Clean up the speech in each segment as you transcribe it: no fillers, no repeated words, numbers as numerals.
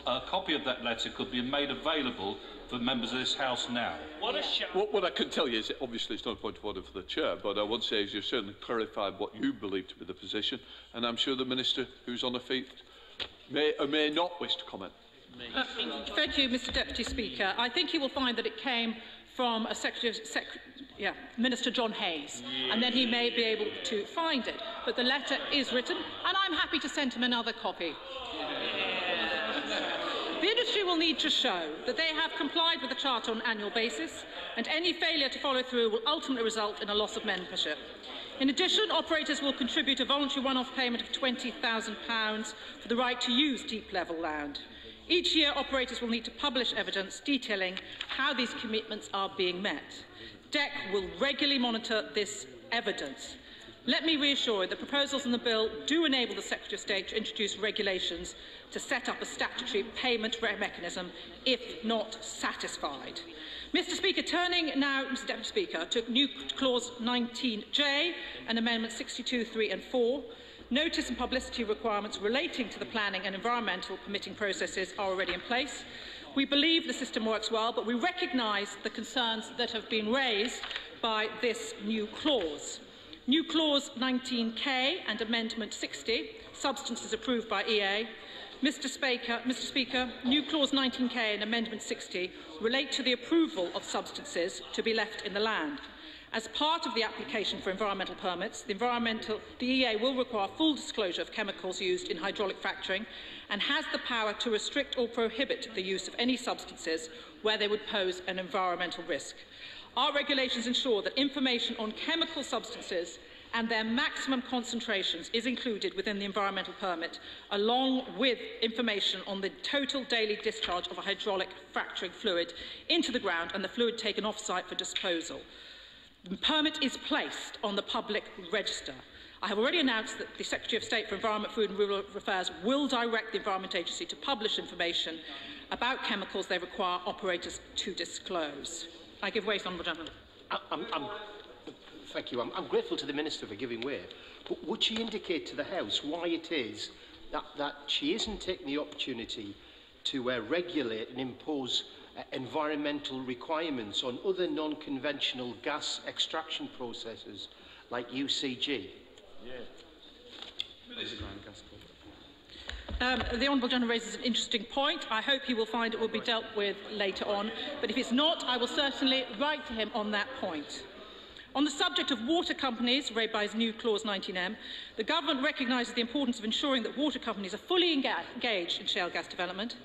a copy of that letter could be made available for members of this House now. What I can tell you is, obviously it's not a point of order for the Chair, but I would say is you've certainly clarified what you believe to be the position, and I'm sure the Minister who's on the feet may or may not wish to comment. Thank you, Mr Deputy Speaker. I think you will find that it came from a Minister John Hayes, and then he may be able to find it. But the letter is written, and I'm happy to send him another copy. The industry will need to show that they have complied with the Charter on an annual basis, and any failure to follow through will ultimately result in a loss of membership. In addition, operators will contribute a voluntary one-off payment of £20,000 for the right to use deep-level land. Each year, operators will need to publish evidence detailing how these commitments are being met. DEC will regularly monitor this evidence. Let me reassure you that proposals in the bill do enable the Secretary of State to introduce regulations to set up a statutory payment mechanism if not satisfied. Mr Speaker, turning now, Mr Deputy Speaker, to new clause 19J and amendments 62, 3 and 4. Notice and publicity requirements relating to the planning and environmental permitting processes are already in place. We believe the system works well, but we recognise the concerns that have been raised by this new clause. New clause 19K and amendment 60, substances approved by EA. Mr Speaker, new clause 19K and amendment 60 relate to the approval of substances to be left in the land. As part of the application for environmental permits, the EA will require full disclosure of chemicals used in hydraulic fracturing and has the power to restrict or prohibit the use of any substances where they would pose an environmental risk. Our regulations ensure that information on chemical substances and their maximum concentrations is included within the environmental permit, along with information on the total daily discharge of a hydraulic fracturing fluid into the ground and the fluid taken off-site for disposal. The permit is placed on the public register. I have already announced that the Secretary of State for Environment, Food and Rural Affairs will direct the Environment Agency to publish information about chemicals they require operators to disclose. I give way to the Honourable Gentleman. Thank you. I'm grateful to the Minister for giving way. But would she indicate to the House why it is that she isn't taking the opportunity to regulate and impose environmental requirements on other non-conventional gas extraction processes like UCG? The Honourable Gentleman raises an interesting point. I hope he will find it will be dealt with later on, but if it's not, I will certainly write to him on that point. On the subject of water companies, raised by his new clause 19M, the Government recognises the importance of ensuring that water companies are fully engaged in shale gas development.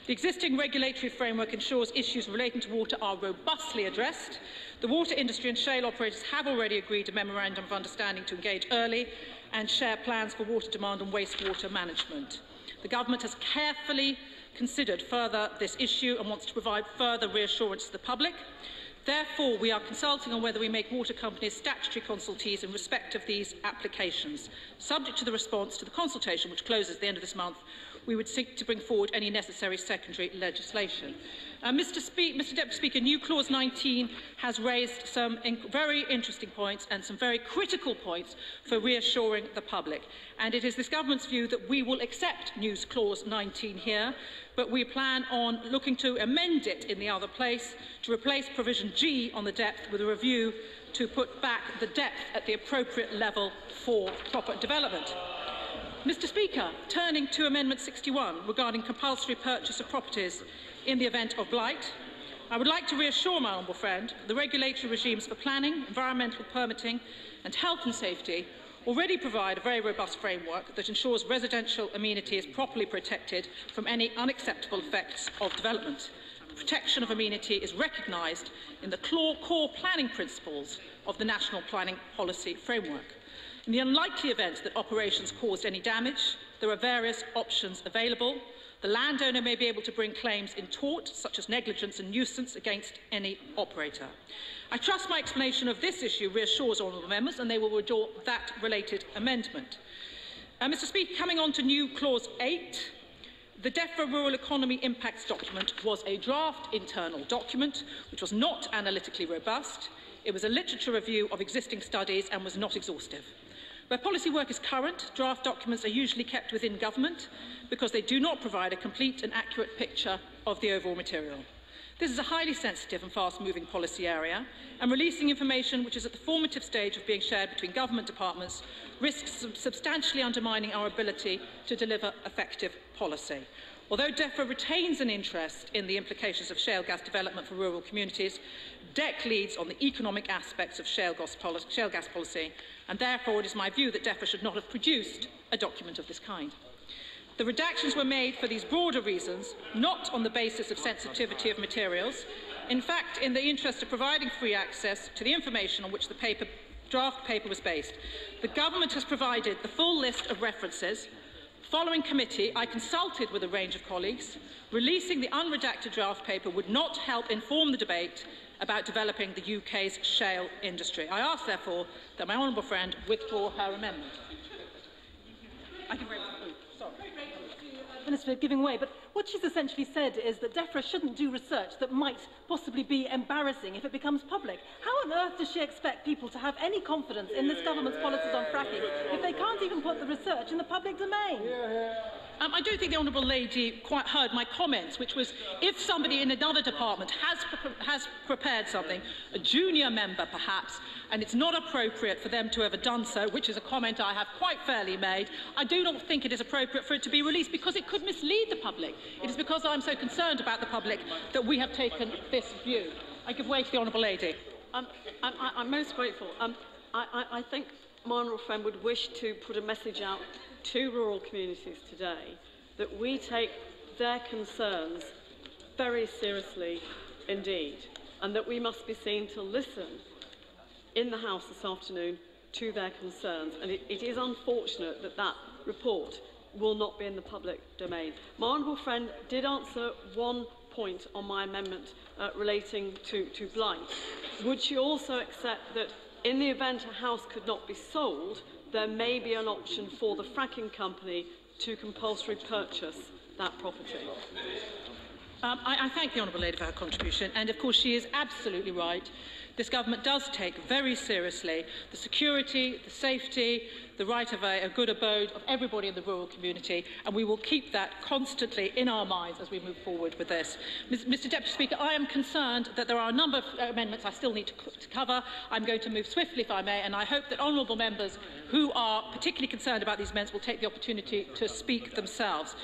The existing regulatory framework ensures issues relating to water are robustly addressed. The water industry and shale operators have already agreed a memorandum of understanding to engage early and share plans for water demand and wastewater management. The Government has carefully considered further this issue and wants to provide further reassurance to the public. Therefore, we are consulting on whether we make water companies statutory consultees in respect of these applications. Subject to the response to the consultation, which closes at the end of this month, we would seek to bring forward any necessary secondary legislation. Mr. Deputy Speaker, new clause 19 has raised some very interesting points and some very critical points for reassuring the public. And it is this Government's view that we will accept new clause 19 here, but we plan on looking to amend it in the other place to replace provision G on the depth with a review to put back the depth at the appropriate level for proper development. Mr. Speaker, turning to Amendment 61 regarding compulsory purchase of properties in the event of blight, I would like to reassure my honourable friend the regulatory regimes for planning, environmental permitting and health and safety already provide a very robust framework that ensures residential amenity is properly protected from any unacceptable effects of development. The protection of amenity is recognised in the core planning principles of the National Planning Policy Framework. In the unlikely event that operations caused any damage, there are various options available. The landowner may be able to bring claims in tort, such as negligence and nuisance, against any operator. I trust my explanation of this issue reassures honourable members, and they will withdraw that related amendment. Mr. Speaker, coming on to new clause 8, the DEFRA Rural Economy Impacts document was a draft internal document which was not analytically robust. It was a literature review of existing studies and was not exhaustive. Where policy work is current, draft documents are usually kept within government because they do not provide a complete and accurate picture of the overall material. This is a highly sensitive and fast-moving policy area, and releasing information which is at the formative stage of being shared between government departments risks substantially undermining our ability to deliver effective policy. Although DEFRA retains an interest in the implications of shale gas development for rural communities, DEC leads on the economic aspects of shale gas policy, and therefore it is my view that DEFRA should not have produced a document of this kind. The redactions were made for these broader reasons, not on the basis of sensitivity of materials. In fact, in the interest of providing free access to the information on which the draft paper was based, the government has provided the full list of references. Following committee, I consulted with a range of colleagues. Releasing the unredacted draft paper would not help inform the debate about developing the UK's shale industry. I ask, therefore, that my honourable friend withdraw her amendment. Minister giving way, but what she's essentially said is that DEFRA shouldn't do research that might possibly be embarrassing if it becomes public. How on earth does she expect people to have any confidence in this government's policies on fracking if they can't even put the research in the public domain? I do think the Honourable Lady quite heard my comments, which was if somebody in another department has prepared something, a junior member perhaps, and it's not appropriate for them to have done so, which is a comment I have quite fairly made, I do not think it is appropriate for it to be released because it could mislead the public. It is because I'm so concerned about the public that we have taken this view. I give way to the Honourable Lady. I'm most grateful. I think my honourable friend would wish to put a message out to rural communities today that we take their concerns very seriously indeed, and that we must be seen to listen in the House this afternoon to their concerns. And it is unfortunate that that report will not be in the public domain. My honourable friend did answer one point on my amendment relating to blight. Would she also accept that in the event a house could not be sold, there may be an option for the fracking company to compulsory purchase that property? I thank the Honourable Lady for her contribution, and of course she is absolutely right. This government does take very seriously the security, the safety, the right of a good abode of everybody in the rural community, and we will keep that constantly in our minds as we move forward with this. Mr Deputy Speaker, I am concerned that there are a number of amendments I still need to cover. I'm going to move swiftly, if I may, and I hope that honourable members who are particularly concerned about these amendments will take the opportunity to speak themselves.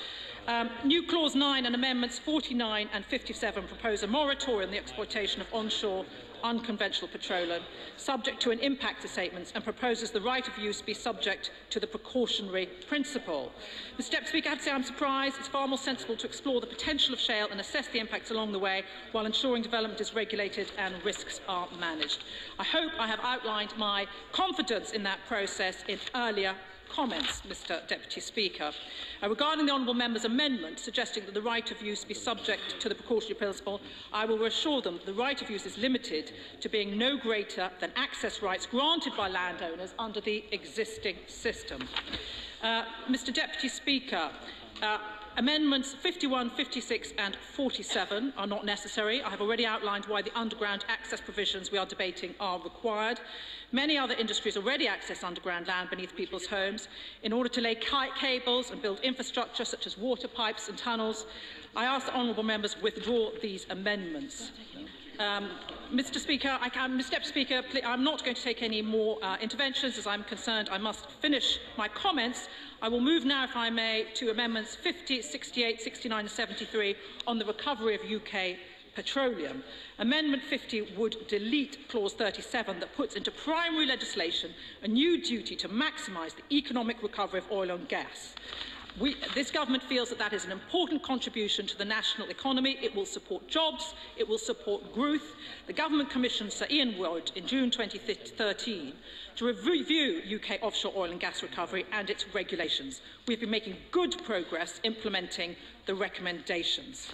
New Clause 9 and Amendments 49 and 57 propose a moratorium on the exploitation of onshore unconventional petroleum, subject to an impact assessment, and proposes the right of use be subject to the precautionary principle. Mr Deputy Speaker, I have to say I'm surprised. It's far more sensible to explore the potential of shale and assess the impacts along the way while ensuring development is regulated and risks are managed. I hope I have outlined my confidence in that process in earlier comments, Mr Deputy Speaker. Regarding the honourable member's amendment suggesting that the right of use be subject to the precautionary principle, I will reassure them that the right of use is limited to being no greater than access rights granted by landowners under the existing system. Mr Deputy Speaker, Amendments 51, 56 and 47 are not necessary. I have already outlined why the underground access provisions we are debating are required. Many other industries already access underground land beneath people's homes. In order to lay cables and build infrastructure such as water pipes and tunnels, I ask that honourable members withdraw these amendments. Mr Deputy Speaker, I'm not going to take any more interventions. As I'm concerned, I must finish my comments. I will move now, if I may, to Amendments 50, 68, 69 and 73 on the recovery of UK petroleum. Amendment 50 would delete Clause 37 that puts into primary legislation a new duty to maximise the economic recovery of oil and gas. This government feels that that is an important contribution to the national economy. It will support jobs, it will support growth. The government commissioned Sir Ian Wood in June 2013 to review UK offshore oil and gas recovery and its regulations. We have been making good progress implementing the recommendations.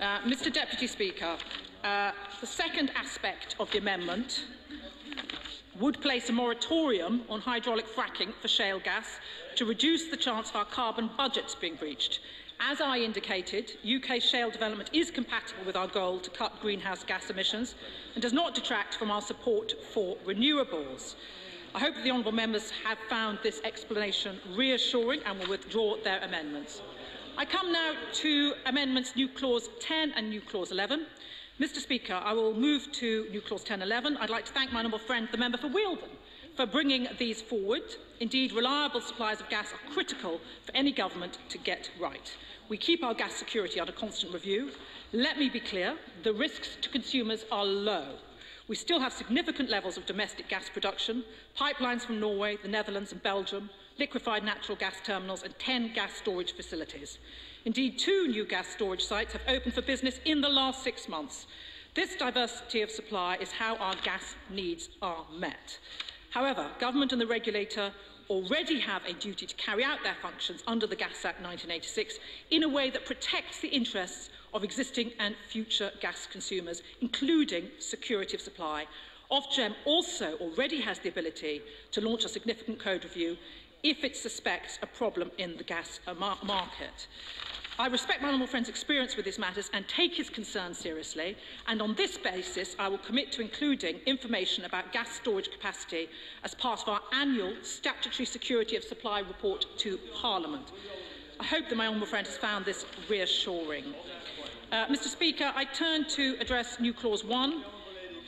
Mr Deputy Speaker, the second aspect of the amendment would place a moratorium on hydraulic fracking for shale gas to reduce the chance of our carbon budgets being breached. As I indicated, UK shale development is compatible with our goal to cut greenhouse gas emissions and does not detract from our support for renewables. I hope that the honourable members have found this explanation reassuring and will withdraw their amendments. I come now to amendments New Clause 10 and New Clause 11. Mr Speaker, I will move to New Clause 10-11. I'd like to thank my honourable friend, the member for Wealdon, for bringing these forward. Indeed, reliable supplies of gas are critical for any government to get right. We keep our gas security under constant review. Let me be clear, the risks to consumers are low. We still have significant levels of domestic gas production, pipelines from Norway, the Netherlands and Belgium, liquefied natural gas terminals and 10 gas storage facilities. Indeed, 2 new gas storage sites have opened for business in the last 6 months. This diversity of supply is how our gas needs are met. However, government and the regulator already have a duty to carry out their functions under the Gas Act 1986 in a way that protects the interests of existing and future gas consumers, including security of supply. Ofgem also already has the ability to launch a significant code review if it suspects a problem in the gas market. I respect my honourable friend's experience with these matters and take his concerns seriously, and on this basis I will commit to including information about gas storage capacity as part of our annual statutory security of supply report to Parliament. I hope that my honourable friend has found this reassuring. Mr Speaker, I turn to address New Clause 1.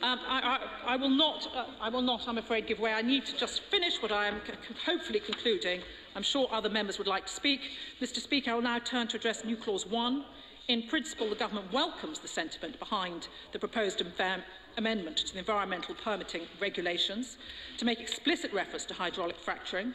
I will not, I'm afraid, give way. I need to just finish what I am hopefully concluding. I'm sure other members would like to speak. Mr Speaker, I will now turn to address New Clause 1. In principle, the Government welcomes the sentiment behind the proposed amendment to the environmental permitting regulations to make explicit reference to hydraulic fracturing.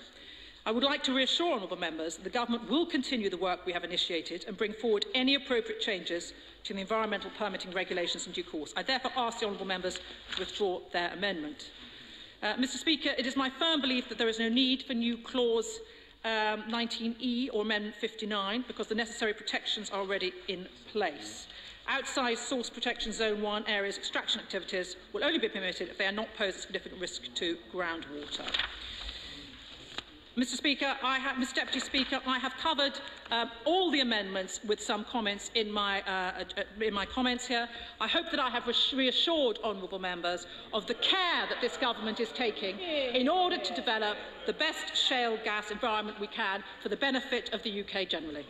I would like to reassure honourable members that the Government will continue the work we have initiated and bring forward any appropriate changes to the environmental permitting regulations in due course. I therefore ask the honourable members to withdraw their amendment. Mr Speaker, it is my firm belief that there is no need for New Clause 19E or Amendment 59 because the necessary protections are already in place. Outside Source Protection Zone 1 areas extraction activities will only be permitted if they are not pose a significant risk to groundwater. Mr Deputy Speaker, I have covered all the amendments with some comments in my comments here. I hope that I have reassured honourable members of the care that this government is taking in order to develop the best shale gas environment we can for the benefit of the UK generally.